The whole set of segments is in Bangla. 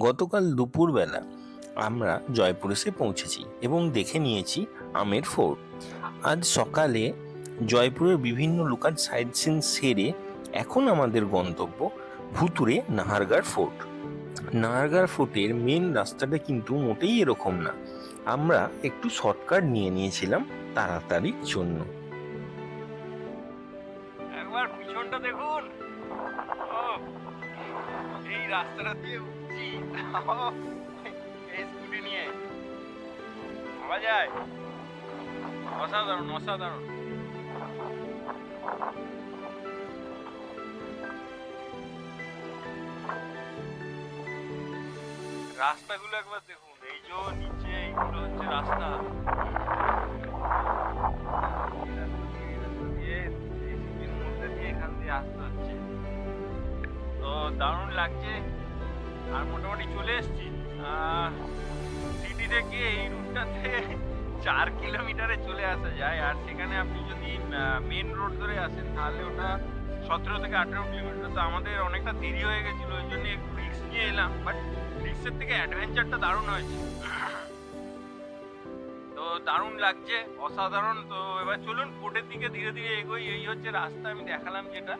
গতকাল দুপুরবেলা আমরা জয়পুর এসে পৌঁছেছি এবং দেখে নিয়েছি আমের ফোর্ট। আজ সকালে জয়পুরের বিভিন্ন লোকাল সাইট সিন সেরে এখন আমাদের গন্তব্য ভুতুরে নাহারগড় ফোর্ট। নাহারগড় ফোর্টের মেন রাস্তাটা কিন্তু মোটেই এরকম না। আমরা একটু শর্টকাট নিয়ে নিয়েছিলাম তাড়াতাড়ির জন্য। একবার পিছনটা দেখুন। ও, এই রাস্তাটা দিয়ে উঠছি এই স্কুটি নিয়ে ভাবা যায়। অসাধারণ অসাধারণ। রাস্তাগুলো একবার দেখুন, এই যে নিচে এইগুলো হচ্ছে রাস্তা। এখান দিয়ে আসতে হচ্ছে, তো দারুণ লাগছে। আর মোটামুটি চলে এসছি সিটি থেকে। এই রুটটাতে 4 কিলোমিটারে চলে আসা যায়, আর সেখানে আপনি যদি মেন রোড ধরে আসেন তাহলে ওটা 17 থেকে 18 কিলোমিটার। তো আমাদের অনেকটা দেরি হয়ে গেছিলো, ওই জন্য একটু রিস্ক নিয়ে এলাম, বাট রিস্কের থেকে অ্যাডভেঞ্চারটা দারুণ হয়েছে। তো দারুণ লাগছে, অসাধারণ। তো এবার চলুন ফোর্টের দিকে ধীরে ধীরে এগোই। এই হচ্ছে রাস্তা আমি দেখালাম যেটা,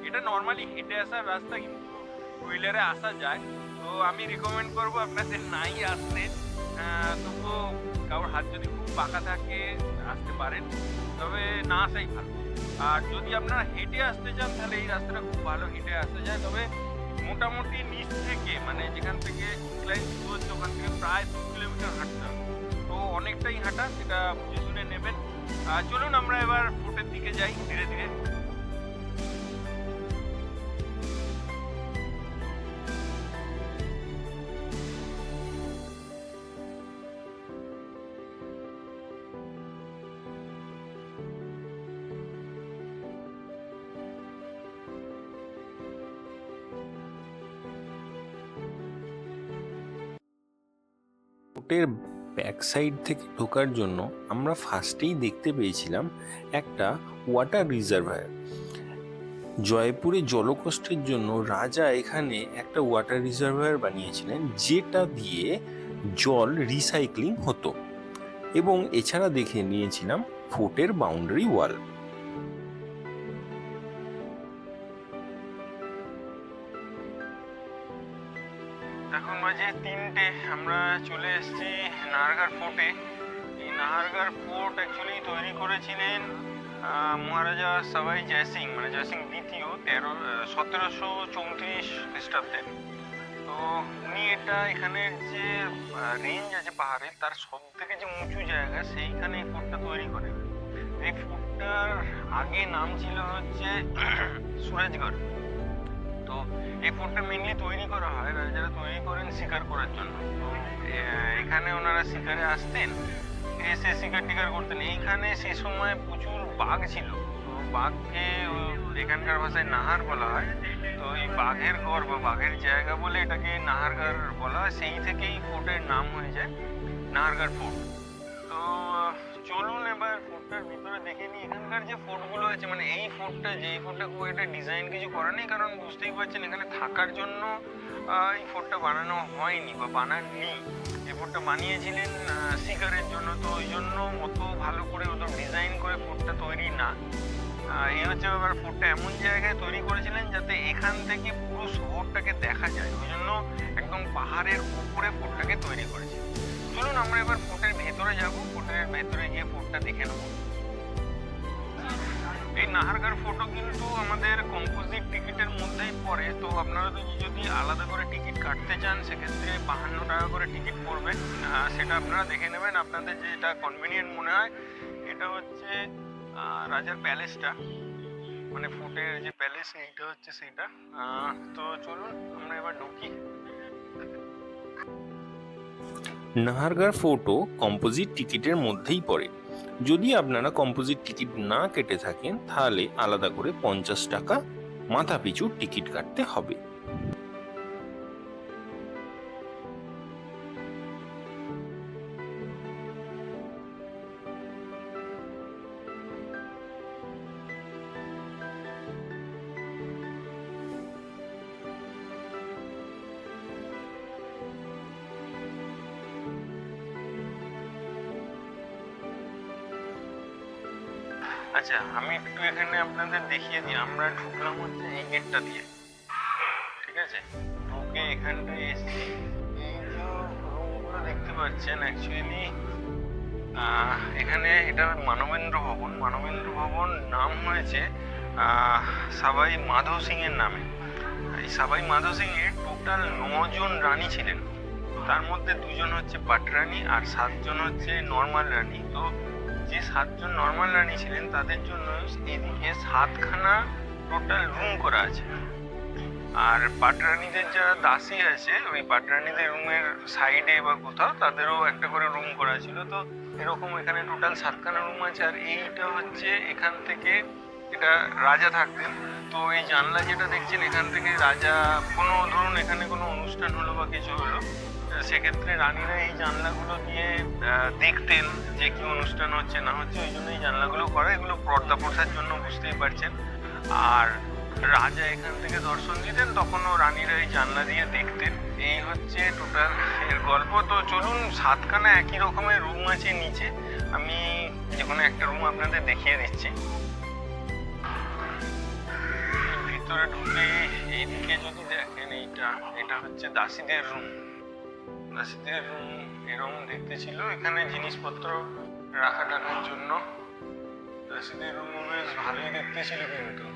এটা নর্মালি হেঁটে আসার রাস্তা, কিন্তু টু হুইলারে আসা যায়। তো আমি রিকমেন্ড করবো আপনাদের নাই আসতে, তবুও কারোর হাত যদি খুব পাকা থাকে আসতে পারেন, তবে না আসাই ভালো। আর যদি আপনারা হেঁটে আসতে চান তাহলে এই রাস্তাটা খুব ভালো, হেঁটে আসা যায়। তবে মোটামুটি নিচ থেকে, মানে যেখান থেকে ইনক্লাইন শুরু হচ্ছে ওখান থেকে প্রায় 2 কিলোমিটার হাঁটতে হবে। তো অনেকটাই হাঁটা, সেটা বুঝে শুনে নেবেন। চলুন আমরা এবার ফোর্টের দিকে যাই ধীরে ধীরে। ফোর্টের ব্যাক সাইড থেকে ঢোকার জন্য আমরা ফার্স্টেই দেখতে পেয়েছিলাম একটা ওয়াটার রিজার্ভার। জয়পুরে জলকষ্টের জন্য রাজা এখানে একটা ওয়াটার রিজার্ভার বানিয়েছিলেন, যেটা দিয়ে জল রিসাইক্লিং হতো। এবং এছাড়া দেখে নিয়েছিলাম ফোর্টের বাউন্ডারি ওয়াল। এখন বাজে 3টে, আমরা চলে এসেছি নাহারগড় ফোর্টে। এই নাহারগড় ফোর্ট অ্যাকচুয়ালি তৈরি করেছিলেন মহারাজা সবাই জয়সিং, মানে জয়সিং দ্বিতীয় 1734 খ্রিস্টাব্দে। তো উনি এখানের যে রেঞ্জ আছে পাহাড়ের, তার সব থেকে যে উঁচু জায়গা, সেইখানে এই ফোর্টটা তৈরি করেন। এই ফোর্টটার আগে নাম ছিল হচ্ছে সুরজগড়। তো এই ফোর্টটা মেনলি তৈরি করা হয়, যারা তৈরি করেন শিকার করার জন্য। তো এখানে ওনারা শিকারে আসতেন, এসে শিকার টিকার করতেন। এইখানে সে সময় প্রচুর বাঘ ছিল, তো বাঘকে এখানকার ভাষায় নাহার বলা হয়। তো এই বাঘের গড় বা বাঘের জায়গা বলে এটাকে নাহারগড় বলা হয়। সেই থেকেই ফোর্টের নাম হয়ে যায় নাহারগড় ফোর্ট। তো চলুন এবার ফোর্টটার ভিতরে দেখে নিই। এখানকার যে ফোর্টগুলো আছে, মানে এই ফোর্টটা, যে এই ফোর্টটা খুব একটা ডিজাইন কিছু করা নেই, কারণ বুঝতেই পারছেন এখানে থাকার জন্য এই ফোর্টটা বানানো হয়নি বা বানাননি। এই ফোর্টটা বানিয়েছিলেন শিকারের জন্য, তো ওই জন্য অত ভালো করে অত ডিজাইন করে ফোর্টটা তৈরি না। এই হচ্ছে এবার ফোর্টটা এমন জায়গায় তৈরি করেছিলেন যাতে এখান থেকে পুরো শহরটাকে দেখা যায়, ওই জন্য একদম পাহাড়ের উপরে ফোর্টটাকে তৈরি করেছে। চলুন আমরা এবার ফোর্টের ভেতরে যাব, ফোর্টের ভেতরে গিয়ে ফোর্টটা দেখে নেব। এই নাহারগড় ফোর্টও কিন্তু আমাদের কম্পোজিট টিকিটের মধ্যেই পড়ে। তো আপনারা যদি আলাদা করে টিকিট কাটতে চান সেক্ষেত্রে 52 টাকা করে টিকিট পড়বে। সেটা আপনারা দেখে নেবেন আপনাদের যেটা কনভিনিয়েন্ট মনে হয়। এটা হচ্ছে রাজার প্যালেসটা, মানে ফোর্টের যে প্যালেস, এইটা হচ্ছে সেইটা। তো চলুন আমরা এবার ঢুকি। নাহারগড় ফোর্টও কম্পোজিট টিকিটের মধ্যেই পড়ে। যদি আপনারা কম্পোজিট টিকিট না কেটে থাকেন তাহলে আলাদা করে 50 টাকা মাথা পিছু টিকিট কাটতে হবে। আচ্ছা, আমি একটু এখানে আপনাদের দেখিয়ে দিই। আমরা ঢুকলাম হচ্ছে এই গেটটা দিয়ে, ঠিক আছে? ঢুকে এখানটায় এসছি। এই যে রুমগুলো দেখতে পাচ্ছেন, অ্যাকচুয়ালি এখানে এটা মানবেন্দ্র ভবন। মানবেন্দ্র ভবন নাম হয়েছে সাবাই মাধো সিং এর নামে। এই সাবাই মাধো সিং এর টোটাল 9 জন রানী ছিলেন। তার মধ্যে 2 জন হচ্ছে পাটরানী আর 7 জন হচ্ছে নর্মাল রানী। তো যে 7 জন নর্মাল রানী ছিলেন তাদের জন্য এদিকে 7খানা টোটাল রুম করা আছে। আর পাটরানীদের যারা দাসী আছে, ওই পাটরানীদের রুমের সাইডে বা কোথাও তাদেরও একটা করে রুম করা ছিল। তো এরকম এখানে টোটাল 7খানা রুম আছে। আর এইটা হচ্ছে এখান থেকে, এটা রাজা থাকতেন। তো এই জানলা যেটা দেখছেন, এখান থেকে রাজা কোনো ধরুন এখানে কোনো অনুষ্ঠান হলো বা কিছু হলো, সেক্ষেত্রে রানীরা এই জানলাগুলো দিয়ে দেখতেন যে কি অনুষ্ঠান হচ্ছে না হচ্ছে। ওই জন্য এই জানলাগুলো করা, এগুলো পর্দা প্রথার জন্য, বুঝতেই পারছেন। আর রাজা এখান থেকে দর্শন দিতেন, তখনও রানীরা এই জানলা দিয়ে দেখতেন। এই হচ্ছে টোটাল এর গল্প। তো চলুন, 7খানা একই রকমের রুম আছে নিচে, আমি যে কোনো একটা রুম আপনাদের দেখিয়ে দিচ্ছি। ভিতরে ঢুকে এইদিকে যদি দেখেন, এটা হচ্ছে দাসীদের রুম। দাসীদের রুম এরকম দেখতে ছিল, এখানে জিনিসপত্র রাখার জন্য। দাসীদের রুম বেশ ভালোই দেখতে ছিল, কিন্তু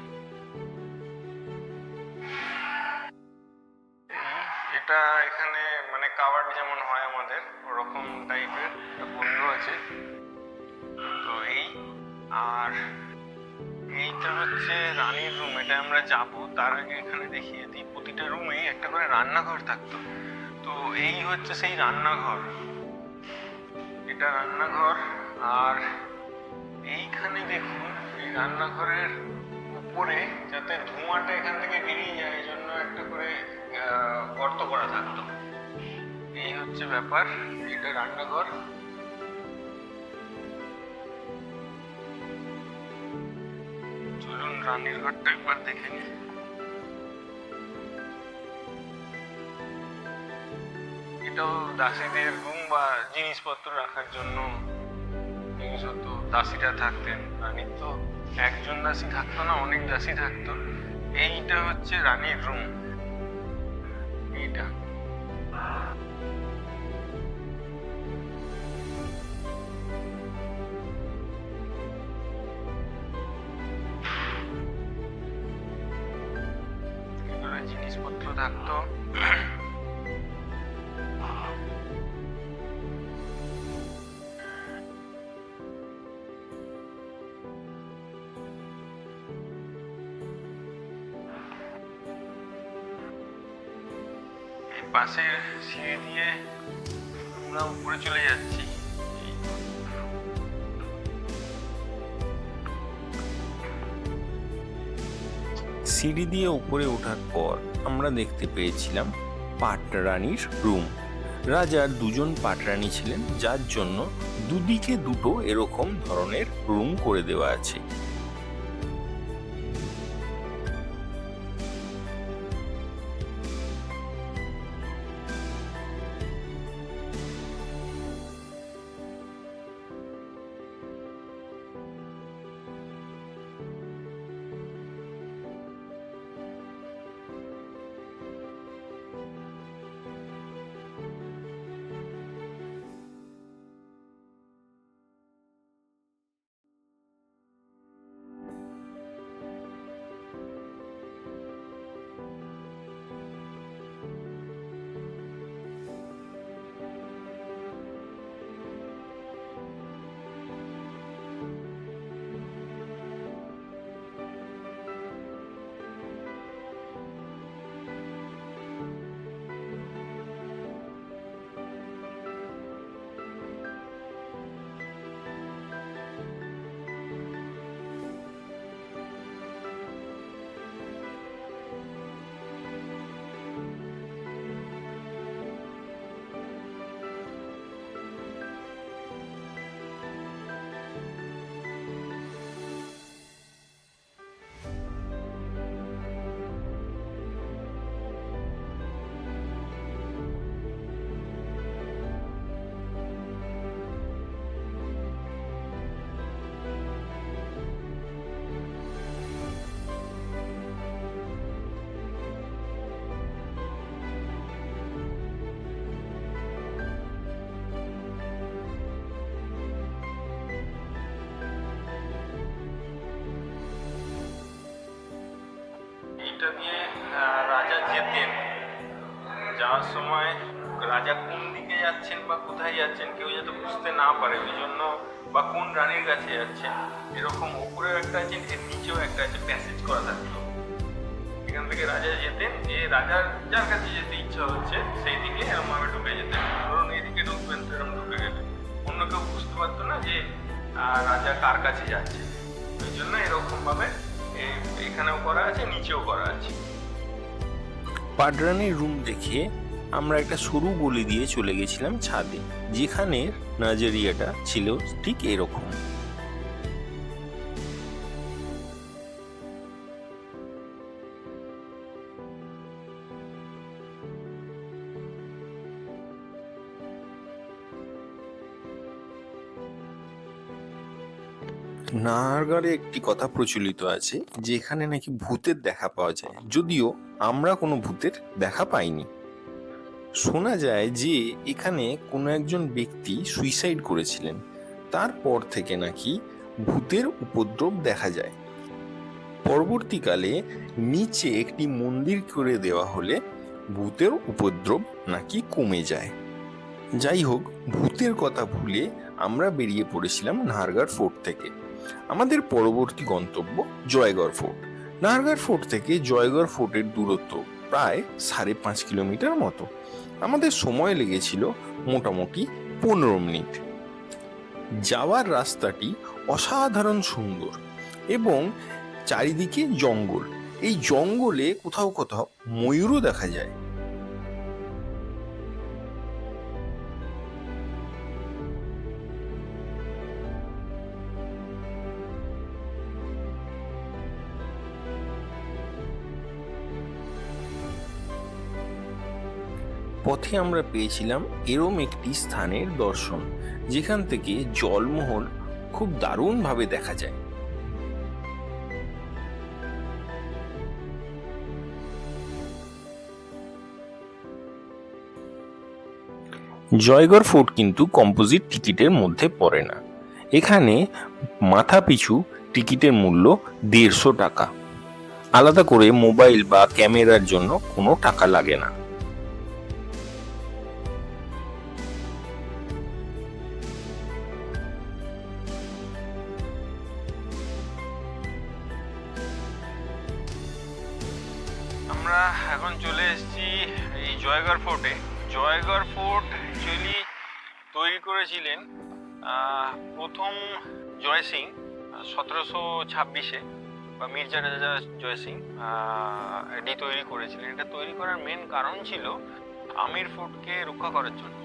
এটা এখানে মানে কাভার্ড যেমন হয় আমাদের, ওরকম টাইপের বন্ধ আছে। তো এই, আর এইটা হচ্ছে রানীর রুম। এটা আমরা যাব, তার আগে এখানে দেখিয়ে দিই, প্রতিটা রুমেই একটা করে রান্নাঘর থাকতো। তো এই হচ্ছে সেই রান্নাঘর, এটা রান্নাঘর। আর এইখানে দেখুন, এই রান্নাঘরের উপরে যাতে ধোঁয়াটা এখান থেকে বেরিয়ে যায়, এই জন্য একটা করে গর্ত করা থাকতো। এই হচ্ছে ব্যাপার, এটা রান্নাঘর। চলুন রানীর ঘরটা একবার দেখে নিই। এটাও দাসীদের রুম বা জিনিসপত্র রাখার জন্য ইউজ হতো। দাসীরা থাকতেন, রানীর তো একজন দাসী থাকতো না, অনেক দাসী থাকতো। এইটা হচ্ছে রানীর রুম, এইটা। এগুলো জিনিসপত্র থাকতো। পাশে সিঁড়ি দিয়ে আমরা উপরে চলে যাচ্ছি। সিঁড়ি দিয়ে উপরে ওঠার পর আমরা দেখতে পেয়েছিলাম পাটরানীর রুম। রাজার 2জন পাটরানী ছিলেন, যার জন্য দুদিকে দুটো এরকম ধরনের রুম করে দেওয়া আছে। যেতেন, যাওয়ার সময় রাজা কোন দিকে যাচ্ছেন বা কোথায় যাচ্ছেন কেউ যাতে বুঝতে না পারে, ওই জন্য বা কোন রানীর কাছে যাচ্ছেন, এরকম ওপরেও একটা আছে, এর নিচেও একটা আছে, প্যাসেজ করা থাকতো। এখান থেকে রাজা যেতেন, যে রাজার যার কাছে যেতে ইচ্ছা হচ্ছে সেই দিকে এরকমভাবে ঢুকে যেতেন। ধরুন এইদিকে ঢুকবেন, তো এরকম ঢুকে গেলেন, অন্য কেউ বুঝতে পারতো না যে রাজা কার কাছে যাচ্ছে। ওই জন্য এরকমভাবে এখানেও করা আছে, নিচেও করা আছে। পাডরানির রুম দেখে আমরা একটা সরু গলি দিয়ে চলে গেছিলাম ছাদে, যেখানে নাজারিয়াটা ছিল ঠিক এরকম। নাহারগড়ে একটি কথা প্রচলিত আছে যে এখানে নাকি ভূতের দেখা পাওয়া যায়, যদিও আমরা কোনো ভূতের দেখা পাইনি। শোনা যায় যে এখানে কোনো একজন ব্যক্তি সুইসাইড করেছিলেন, তারপর থেকে নাকি ভূতের উপদ্রব দেখা যায়। পরবর্তীকালে নিচে একটি মন্দির করে দেওয়া হলে ভূতের উপদ্রব নাকি কমে যায়। যাই হোক, ভূতের কথা ভুলে আমরা বেরিয়ে পড়েছিলাম নাহারগড় ফোর্ট থেকে। আমাদের পরবর্তী গন্তব্য জয়গড় ফোর্ট। নাহারগড় ফোর্ট থেকে জয়গড় ফোর্টের দূরত্ব প্রায় 5.5 কিলোমিটার মতো। আমাদের সময় লেগেছিল মোটামুটি 15 মিনিট। যাওয়ার রাস্তাটি অসাধারণ সুন্দর এবং চারিদিকে জঙ্গল। এই জঙ্গলে কোথাও কোথাও ময়ূরও দেখা যায়। পথে আমরা পেয়েছিলাম এরম একটি স্থানের দর্শন, যেখান থেকে জলমহল খুব দারুণভাবে দেখা যায়। জয়গড় ফোর্ট কিন্তু কম্পোজিট টিকিটের মধ্যে পড়ে না। এখানে মাথা পিছু টিকিটের মূল্য 150 টাকা। আলাদা করে মোবাইল বা ক্যামেরার জন্য কোনো টাকা লাগে না। আমরা এখন চলে এসেছি এই জয়গড় ফোর্টে। জয়গড় ফোর্ট অ্যাকচুয়ালি তৈরি করেছিলেন প্রথম জয় সিং 1726-এ, বা মির্জা রাজা জয় সিং এটি তৈরি করেছিলেন। এটা তৈরি করার মেন কারণ ছিল আমির ফোর্টকে রক্ষা করার জন্য।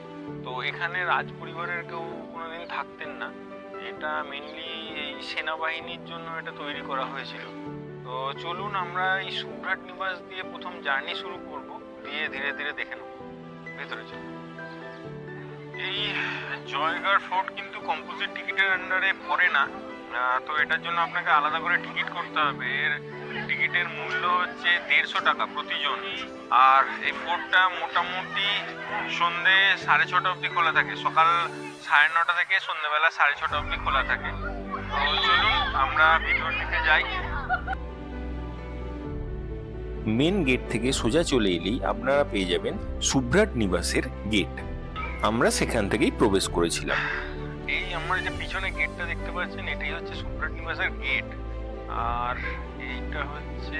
তো এখানে রাজ পরিবারের কেউ কোনোদিন থাকতেন না, এটা মেনলি এই সেনাবাহিনীর জন্য এটা তৈরি করা হয়েছিল। তো চলুন আমরা এই সুভ্রাট নিবাস দিয়ে প্রথম জার্নি শুরু করব, দিয়ে ধীরে ধীরে দেখে নেব। ভেতরে চলুন। এই জয়গড় ফোর্ট কিন্তু কম্পোজিট টিকিটের আন্ডারে পড়ে না, তো এটার জন্য আপনাকে আলাদা করে টিকিট করতে হবে। এর টিকিটের মূল্য হচ্ছে 150 টাকা প্রতিজন। আর এই ফোর্টটা মোটামুটি সন্ধে 6:30 অবধি খোলা থাকে, সকাল 9:30 থেকে সন্ধ্যেবেলা 6:30 অবধি খোলা থাকে। তো চলুন আমরা ভিতর দিকে যাই। মেন গেট থেকে সোজা চলে এলেই আপনারা পেয়ে যাবেন সুভ্রাট নিবাসের গেট। আমরা সেখান থেকেই প্রবেশ করেছিলাম। এই আমার যে পিছনে গেটটা দেখতে পাচ্ছেন, এটাই হচ্ছে সুভ্রাট নিবাসের গেট। আর এইটা হচ্ছে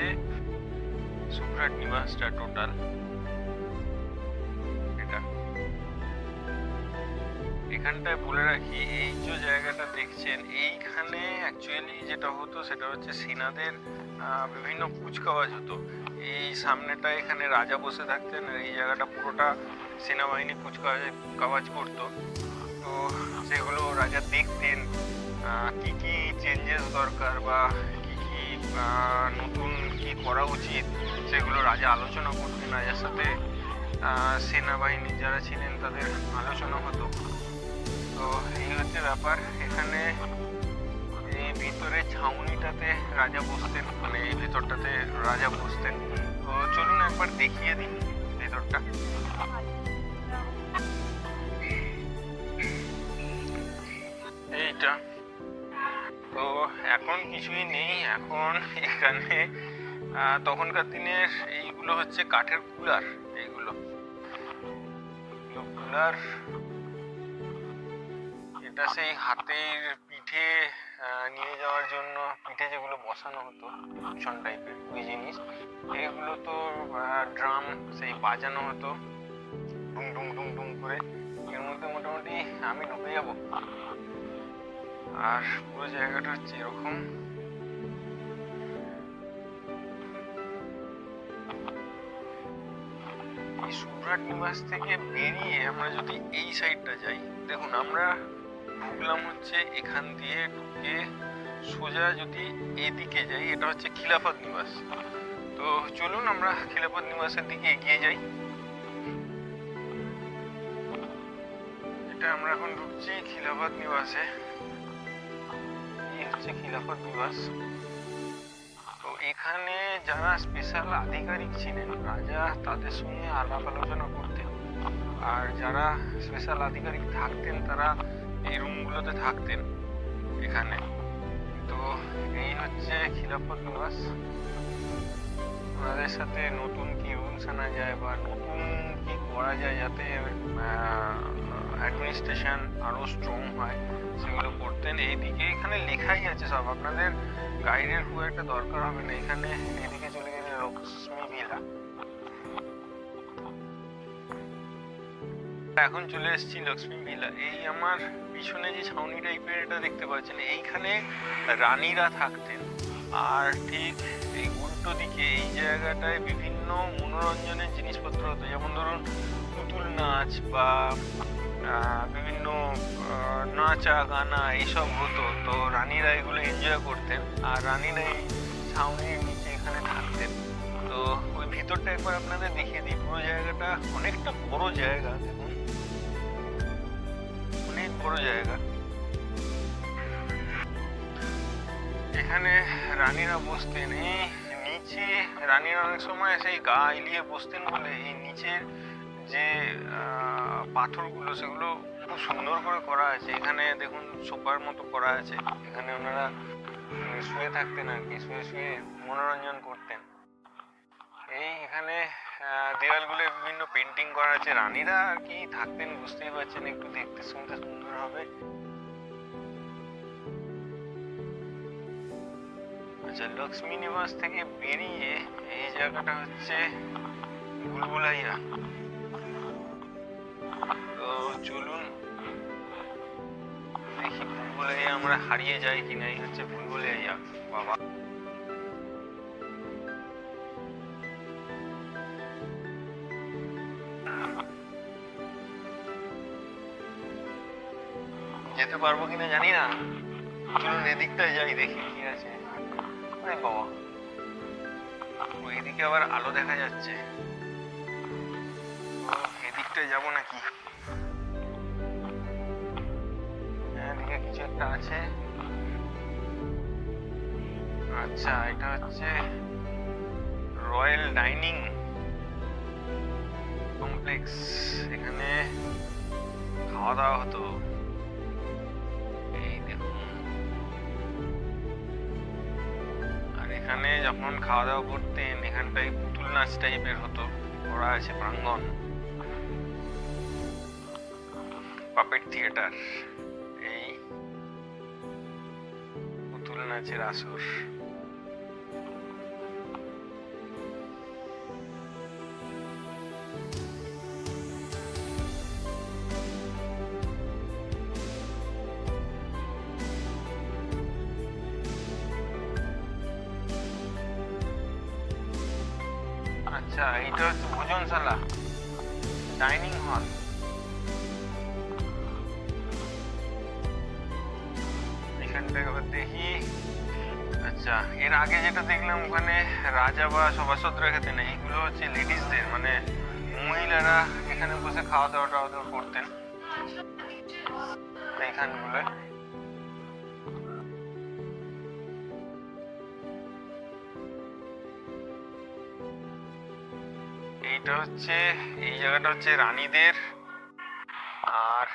সুভ্রাট নিবাসটা টোটাল। এটা এখানটায় বলে রাখি, এই যে জায়গাটা দেখছেন, এইখানে অ্যাকচুয়ালি যেটা হতো সেটা হচ্ছে সেনাদের বিভিন্ন কুচকাওয়াজ হতো। এই সামনেটা এখানে রাজা বসে থাকতেন, আর এই জায়গাটা পুরোটা সেনাবাহিনী কুচকাওয়াজ করতো। তো সেগুলো রাজা দেখতেন, কি কি চেঞ্জেস দরকার বা কি কি নতুন কি করা উচিত, সেগুলো রাজা আলোচনা করতেন। রাজার সাথে সেনাবাহিনীর যারা ছিলেন তাদের আলোচনা হতো। তো এই হচ্ছে ব্যাপার। এখানে এই ভিতরে ছাউনিটাতে রাজা বসতেন, মানে এই ভেতরটাতে রাজা বসতেন। তো চলুন একবার দেখিয়ে দিই ভেতরটা। এইটা তো এখন কিছুই নেই, এখন এখানে তখনকার দিনের এইগুলো এগুলো হচ্ছে কাঠের কুলার। এইগুলো কুলার, এটা সেই হাতের পিঠে নিয়ে যাওয়ার জন্য, পিঠে যেগুলো বসানো হতো কুশন টাইপের ওই জিনিস। এগুলো তো ড্রাম সেই বাজানো হতো ডুম ডুম ডুম ডুম করে। এর মধ্যে মোটামুটি আমি ঢুকে যাব। আর পুরো জায়গাটা হচ্ছে এরকম। এই সুবরাট নিবাস থেকে বেরিয়ে আমরা যদি এই সাইডটা যাই, দেখুন আমরা ঢুকলাম হচ্ছে এখান দিয়ে, ঢুকে সোজা যদি এদিকে যাই এটা হচ্ছে খিলাফত নিবাস। তো চলুন আমরা খিলাফত নিবাসের দিকে এগিয়ে যাই। এটা আমরা এখন ঢুকছি খিলাফত নিবাসে। এই হচ্ছে খিলাফত নিবাস। তো এখানে যারা স্পেশাল আধিকারিক ছিলেন রাজা, তাদের সঙ্গে আলাপ আলোচনা করতেন। আর যারা স্পেশাল আধিকারিক থাকতেন তারা এই রুমগুলোতে থাকতেন এখানে। তো এই হচ্ছে খিলাফত নিবাস। ওনাদের সাথে নতুন কি রুলস আনা যায় বা নতুন কি করা যায় যাতে অ্যাডমিনিস্ট্রেশন আরো স্ট্রং হয় সেগুলো করতেন। এইদিকে এখানে লেখাই আছে সব, আপনাদের গাইডের খুব একটা দরকার হবে না। এখানে এদিকে চলে গেলে লক্ষ্মী ভিলা। এখন চলে এসেছি লক্ষ্মী ভিলা। এই আমার পিছনে যে ছাউনি টাইপের এটা দেখতে পাচ্ছেন, এইখানে রানীরা থাকতেন। আর ঠিক এই উল্টো দিকে এই জায়গাটায় বিভিন্ন মনোরঞ্জনের জিনিসপত্র হতো, যেমন ধরুন পুতুল নাচ বা বিভিন্ন নাচা গানা এইসব হতো। তো রানীরা এগুলো এনজয় করতেন। আর রানীরা এই ছাউনির নিচে এখানে থাকতেন। তো ওই ভিতরটা একবার আপনাদের দেখিয়ে দিই। পুরো জায়গাটা অনেকটা বড় জায়গা, দেখুন অনেক বড় জায়গা। এখানে রানীরা বসতেন। এই নিচে রানীরা অনেক সময় সেই গা এলিয়ে বসতেন বলে এই নিচের যে পাথরগুলো সেগুলো খুব সুন্দর করে করা আছে। এখানে দেখুন সোফার মতো করা আছে, এখানে ওনারা শুয়ে থাকতেন আর কি, শুয়ে শুয়ে মনোরঞ্জন করতেন। এই এখানে দেওয়ালগুলো বিভিন্ন পেন্টিং করা আছে। রানীরা আর কি থাকতেন বুঝতেই পারছেন, একটু দেখতে শুনতে সুন্দর হবে। আচ্ছা, লক্ষ্মী নিবাস থেকে বেরিয়ে এই জায়গাটা হচ্ছে ভুলভুলাইয়া। তো চলুন দেখি ভুলভুলাইয়া আমরা হারিয়ে যাই কিনা। এই হচ্ছে ভুলভুলাইয়া। বাবা, যেতে পারবো কিনা জানি না। চলুন এদিকটায় যাই, দেখি কি আছে। আরে বাবা, এদিকে আবার আলো দেখা যাচ্ছে। এদিকটায় যাবো নাকি? এদিকে কিছু একটা আছে। আচ্ছা, এটা হচ্ছে রয়্যাল ডাইনিং কমপ্লেক্স। এখানে খাওয়া দাওয়া হতো। এই দেখুন, আর এখানে যখন খাওয়া দাওয়া করতেন এখানটায় পুতুল নাচ টাইপের হতো, করা আছে প্রাঙ্গণ। পাপেট থিয়েটার, এই পুতুল নাচের আসর। আচ্ছা, এইটা হচ্ছে ভোজনশালা, ডাইনিং হল। এখানটায় এবার দেখি। আচ্ছা, এর আগে যেটা দেখলাম ওখানে রাজা বা সভাসদরা খেতেন, এইগুলো হচ্ছে লেডিসদের, মানে মহিলারা এখানে বসে খাওয়া দাওয়া টাওয়া দাওয়া করতেন এইখানগুলো। এইটা হচ্ছে, এই জায়গাটা হচ্ছে রানীদের, আর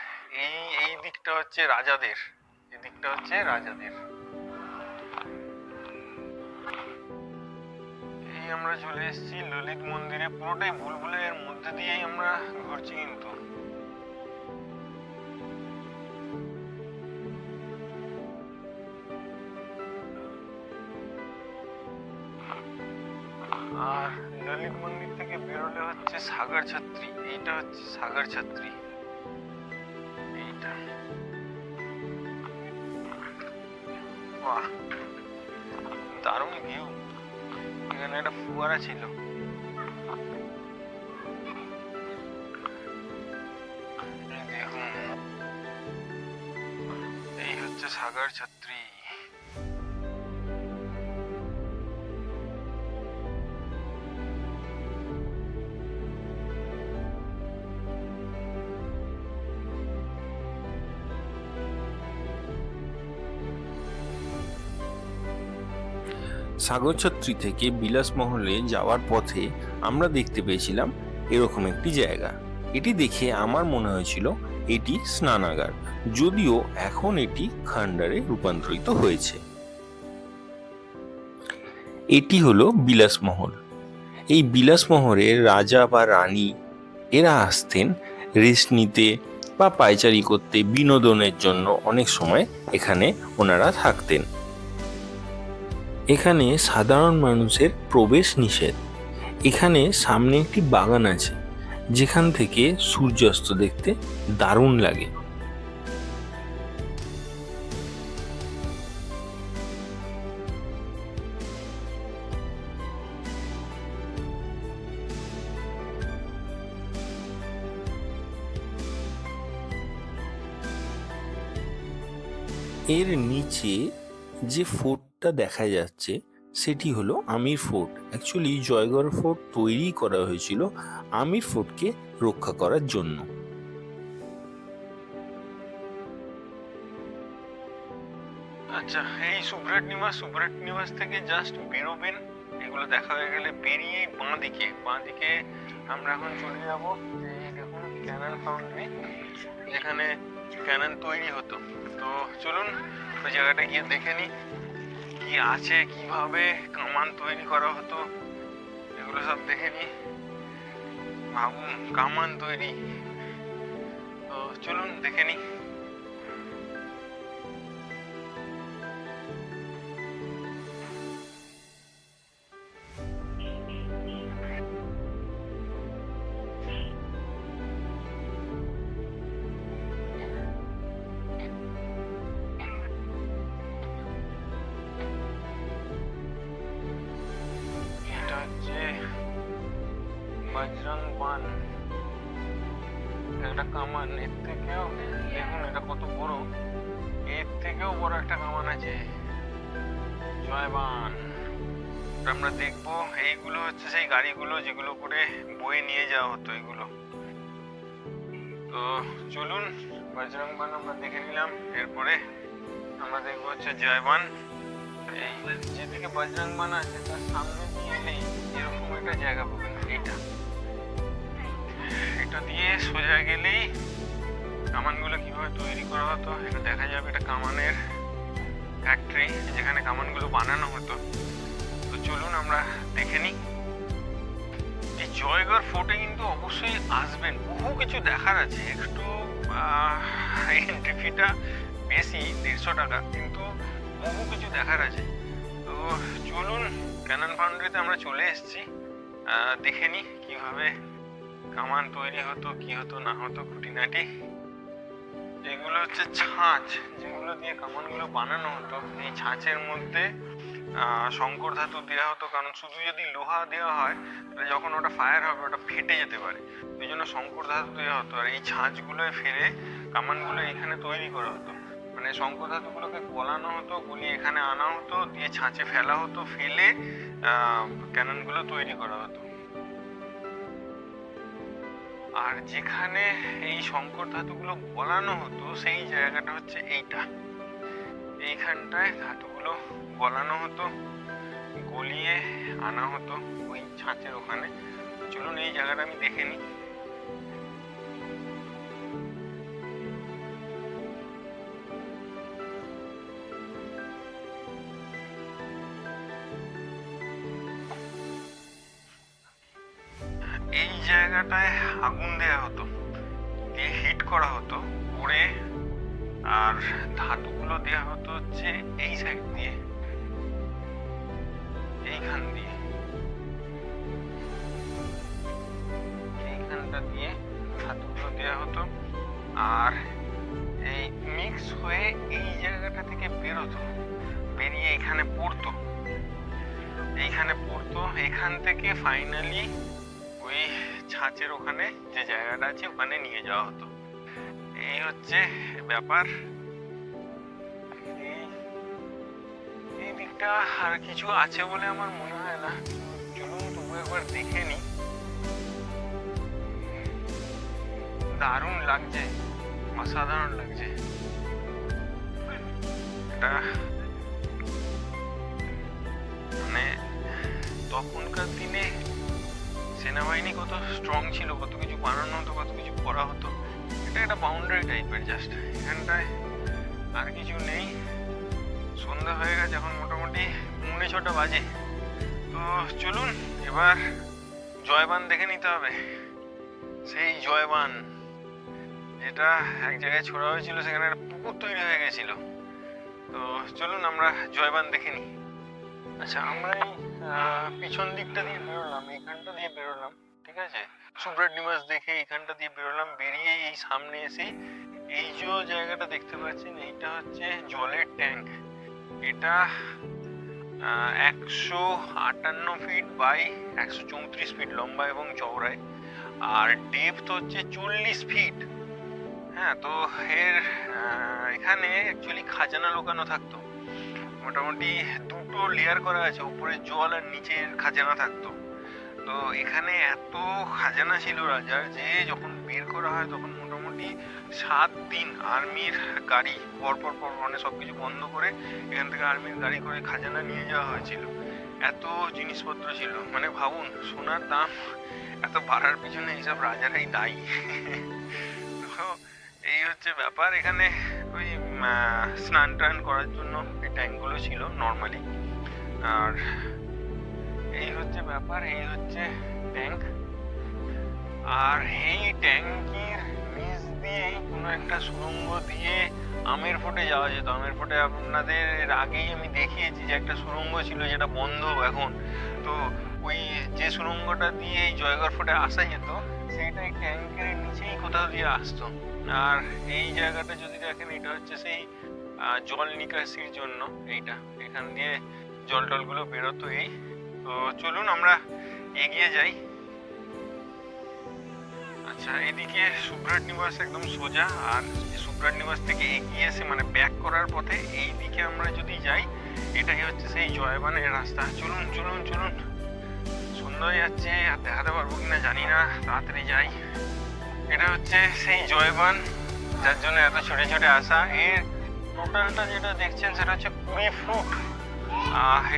এই এই দিকটা হচ্ছে রাজাদের। এই দিকটা হচ্ছে রাজাদের। এই আমরা চলে এসেছি ললিত মন্দিরে। পুরোটাই ভুলভুলাইয়ার মধ্যে দিয়েই আমরা ঘুরছি কিন্তু। আর ললিত মন্দির থেকে বেরোলে হচ্ছে সাগর ছাত্রী। এইটা হচ্ছে সাগর ছাত্রী। এইটা বাহ, দারুণ ভিউ। এখানে একটা ফুয়ারা ছিল। দেখুন, এই হচ্ছে সাগর ছাত্রী। সাগরছত্রী থেকে বিলাসমহলে যাওয়ার পথে আমরা দেখতে পেয়েছিলাম এরকম একটি জায়গা। এটি দেখে আমার মনে হয়েছিল এটি স্নানাগার, যদিও এখন এটি খান্ডারে রূপান্তরিত হয়েছে। এটি হলো বিলাসমহল। এই বিলাসমহলে রাজা বা রানী এরা আসতেন রেস্ট নিতে বা পায়চারি করতে, বিনোদনের জন্য অনেক সময় এখানে ওনারা থাকতেন। এখানে সাধারণ মানুষের প্রবেশ নিষেধ। এখানে সামনে একটি বাগান আছে, যেখান থেকে সূর্যাস্ত দেখতে দারুণ লাগে। এর নিচে যে ফোর্টটা দেখা যাচ্ছে সেটি হলো আমির ফোর্ট। অ্যাকচুয়ালি জয়গড় ফোর্ট তৈরি করা হয়েছিল আমির ফোর্টকে রক্ষা করার জন্য। আচ্ছা, এই সুব্রাট নিবাস থেকে জাস্ট বেরোবেন, এগুলো দেখা হয়ে গেলে বেরিয়ে বাঁ দিকে আমরা এখন চলে যাব। এই দেখুন ক্যানন ফাউন্ডারি, যেখানে ক্যানন তৈরি হতো। তো চলুন ওই জায়গাটা গিয়ে দেখে নিই কি আছে, কিভাবে কামান তৈরি করা হতো, এগুলো সব দেখে নিই। ভাবুন, কামান তৈরি। তো চলুন দেখে নিই। এটা হচ্ছে বজরং বান, একটা কামান। এর থেকেও দেখুন এটা কত বড়, এর থেকেও বড় একটা কামান আছে, জয়বান। আমরা দেখবো এইগুলো হচ্ছে সেই গাড়িগুলো যেগুলো করে বয়ে নিয়ে যাওয়া হতো এগুলো। তো চলুন বজরং বান আমরা দেখে নিলাম, এরপরে আমরা দেখবো হচ্ছে জয়বান। এই যেদিকে বজরং বান আছে তার সামনে দিয়ে এলেই এরকম একটা জায়গা পাবেন। এটা দিয়ে সোজা গেলেই কামানগুলো কিভাবে তৈরি করা হতো এটা দেখা যাবে। এটা কামানের ফ্যাক্টরি, যেখানে কামানগুলো বানানো হতো। তো চলুন আমরা দেখে নিই। এই জয়গড় ফোর্টে কিন্তু অবশ্যই আসবেন, বহু কিছু দেখার আছে। একটু এন্ট্রি ফিটা বেশি, 150 টাকা, কিন্তু বহু কিছু দেখার আছে। তো চলুন, ক্যানন ফাউন্ডারিতে আমরা চলে এসেছি। দেখে নিই কিভাবে কামান তৈরি হতো, কি হতো না হতো, খুঁটিনাটি। এগুলো হচ্ছে ছাঁচ, যেগুলো দিয়ে কামানগুলো বানানো হতো। এই ছাঁচের মধ্যে শঙ্কর ধাতু দেওয়া হতো, কারণ শুধু যদি লোহা দেওয়া হয় তাহলে যখন ওটা ফায়ার হবে ওটা ফেটে যেতে পারে। ওই জন্য শঙ্কর ধাতু দেওয়া হতো। আর এই ছাঁচগুলোয় ফেলে কামানগুলো এখানে তৈরি করা হতো। মানে শঙ্কর ধাতুগুলোকে গলানো হতো, গলিয়ে এখানে আনা হতো, দিয়ে ছাঁচে ফেলা হতো, ফেলে ক্যাননগুলো তৈরি করা হতো। আর যেখানে এই শঙ্কর ধাতুগুলো গলানো হতো সেই জায়গাটা হচ্ছে এইখানটায় ধাতুগুলো গলানো হতো, গলিয়ে আনা হতো ওই ছাঁচের ওখানে। চলুন এই জায়গাটা আমি দেখে নিই। জায়গাটায় আগুন দেওয়া হতো, দিয়ে হিট করা হতো করে, আর ধাতুগুলো দেওয়া হতো হচ্ছে এই সাইড দিয়ে, এইখান দিয়ে, এইখানটা দিয়ে ধাতুগুলো দেওয়া হতো, আর এই মিক্স হয়ে এই জায়গাটা থেকে বেরোতো, বেরিয়ে এখানে পড়তো, এইখানে পড়তো, এখান থেকে ফাইনালি ওই ছাঁচের ওখানে যে জায়গাটা আছে ওখানে নিয়ে যাওয়া হতো। এই হচ্ছে ব্যাপার। এই দিকটা আর কিছু আছে বলে আমার মনে হয় না, চলুন তবু একবার দেখে নি। দারুণ লাগছে, অসাধারণ লাগছে। এটা মানে তখনকার দিনে সেনাবাহিনী কত স্ট্রং ছিল, কত কিছু বানানো হতো, কত কিছু করা হতো। এটা একটা বাউন্ডারি টাইপের, জাস্ট এখানটায় আর কিছু নেই। সন্ধ্যা হয়ে গেছে, এখন মোটামুটি 6:30 বাজে। তো চলুন এবার জয়বান দেখে নিতে হবে। সেই জয়বান যেটা এক জায়গায় ছোড়া হয়েছিল, সেখানে একটা পুকুর তৈরি হয়ে গেছিল। তো চলুন আমরা জয়বান দেখে নিই। আচ্ছা, আমরা এই পিছন দিকটা দিয়ে বেরোলাম, এইখানটা দিয়ে বেরোলাম, ঠিক আছে, সুব্রাট নিবাস দেখে এইখানটা দিয়ে বেরোলাম। বেরিয়ে এই সামনে এসে এই যে জায়গাটা দেখতে পাচ্ছেন, এইটা হচ্ছে জলের ট্যাঙ্ক। এটা 158 ফিট বাই 134 ফিট লম্বা এবং চওড়ায়, আর ডেপথ হচ্ছে 40 ফিট। হ্যাঁ, তো এর এখানে অ্যাকচুয়ালি খাজানা লুকানো থাকতো। মোটামুটি 2টো লেয়ার করা আছে, উপরে জল আর নিচের খাজানা থাকতো। তো এখানে এত খাজানা ছিল রাজার, যে যখন বের করা হয় তখন মোটামুটি 7 দিন আর্মির গাড়ি পরপর মানে সবকিছু বন্ধ করে এখান থেকে আর্মির গাড়ি করে খাজানা নিয়ে যাওয়া হয়েছিল। এত জিনিসপত্র ছিল, মানে ভাবুন সোনার দাম এত বাড়ার পিছনে এইসব রাজারাই দায়ী। তো এই হচ্ছে ব্যাপার। এখানে ওই স্নান টান করার জন্য এই ট্যাঙ্কগুলো ছিল নর্মালি। আর এই হচ্ছে ব্যাপার, এই হচ্ছে ট্যাঙ্ক। আর এই ট্যাঙ্কির নিচ দিয়েই কোনো একটা সুড়ঙ্গ দিয়ে আমের ফোর্টে যাওয়া যেত। আমের ফোর্টে আপনাদের আগেই আমি দেখিয়েছি যে একটা সুড়ঙ্গ ছিল যেটা বন্ধ এখন। তো ওই যে সুড়ঙ্গটা দিয়ে এই জয়গড় ফোর্টে আসা যেত, সেইটা এই ট্যাঙ্কের নিচেই কোথাও দিয়ে আসতো। আর এই জায়গাটা যদি দেখেন, এটা হচ্ছে সেই জল নিকাশির জন্য, এইটা এখান দিয়ে জল টলগুলো বেরোতো। এই তো চলুন আমরা এগিয়ে যাই। আচ্ছা, এদিকে সুব্রাট নিবাস একদম সোজা, আর সুব্রাট নিবাস থেকে এগিয়ে এসে মানে ব্যাক করার পথে এই দিকে আমরা যদি যাই, এটাই হচ্ছে সেই জয়বানের রাস্তা। চলুন চলুন চলুন, সন্ধ্যা হয়ে যাচ্ছে, আর দেখাতে পারবো কিনা জানি না, তাড়াতাড়ি যাই। এটা হচ্ছে সেই জয়বান যার জন্য এত ছোটে ছোটে আসা। এর টোটালটা যেটা দেখছেন সেটা হচ্ছে 20 ফুট।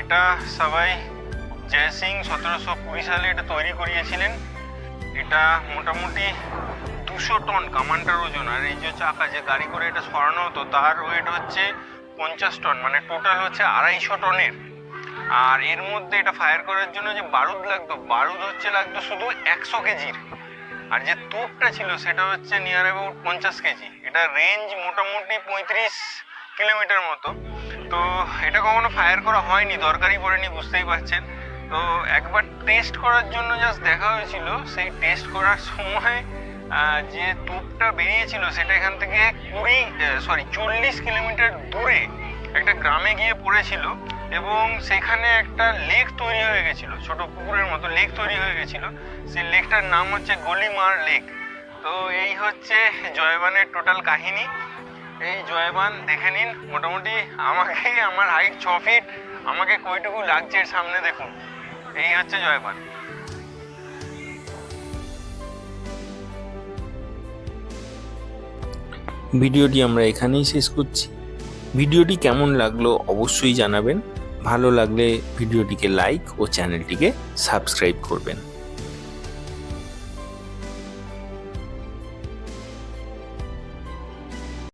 এটা সবাই জয় সিং 1720 সালে এটা তৈরি করিয়েছিলেন। এটা মোটামুটি 200 টন কামানটার ওজন। আর এই যে চাকা যে গাড়ি করে এটা সরানো হতো, তার ওয়েট হচ্ছে 50 টন, মানে টোটাল হচ্ছে 250 টনের। আর এর মধ্যে এটা ফায়ার করার জন্য যে বারুদ লাগতো, বারুদ হচ্ছে লাগতো শুধু 100 কেজির। আর যে তোপটা ছিল সেটা হচ্ছে নিয়ার অ্যাবাউট 50 কেজি। এটা রেঞ্জ মোটামুটি 35 কিলোমিটার মতো। তো এটা কখনো ফায়ার করা হয়নি, দরকারই পড়েনি, বুঝতেই পারছেন। তো একবার টেস্ট করার জন্য জাস্ট দেখা হয়েছিল। সেই টেস্ট করার সময় যে তোপটা বেরিয়েছিল সেটা এখান থেকে 40 কিলোমিটার দূরে একটা গ্রামে গিয়ে পড়েছিল, এবং সেখানে একটা লেক তৈরি হয়ে গেছিল, ছোট পুকুরের মতো লেক তৈরি হয়ে গেছিল। সেই লেকটার নাম হচ্ছে গলিমার লেক। তো এই হচ্ছে জয়বানের টোটাল কাহিনী। এই জয়বান দেখে নিন। মোটামুটি আমাকে, আমার হাইট 6 ফিট, আমাকে কইটুকু লাগছে এর সামনে দেখুন। এই হচ্ছে জয়বান। ভিডিওটি আমরা এখানেই শেষ করছি। ভিডিওটি কেমন লাগলো অবশ্যই জানাবেন। ভালো লাগলে ভিডিওটিকে লাইক ও চ্যানেলটিকে সাবস্ক্রাইব করবেন।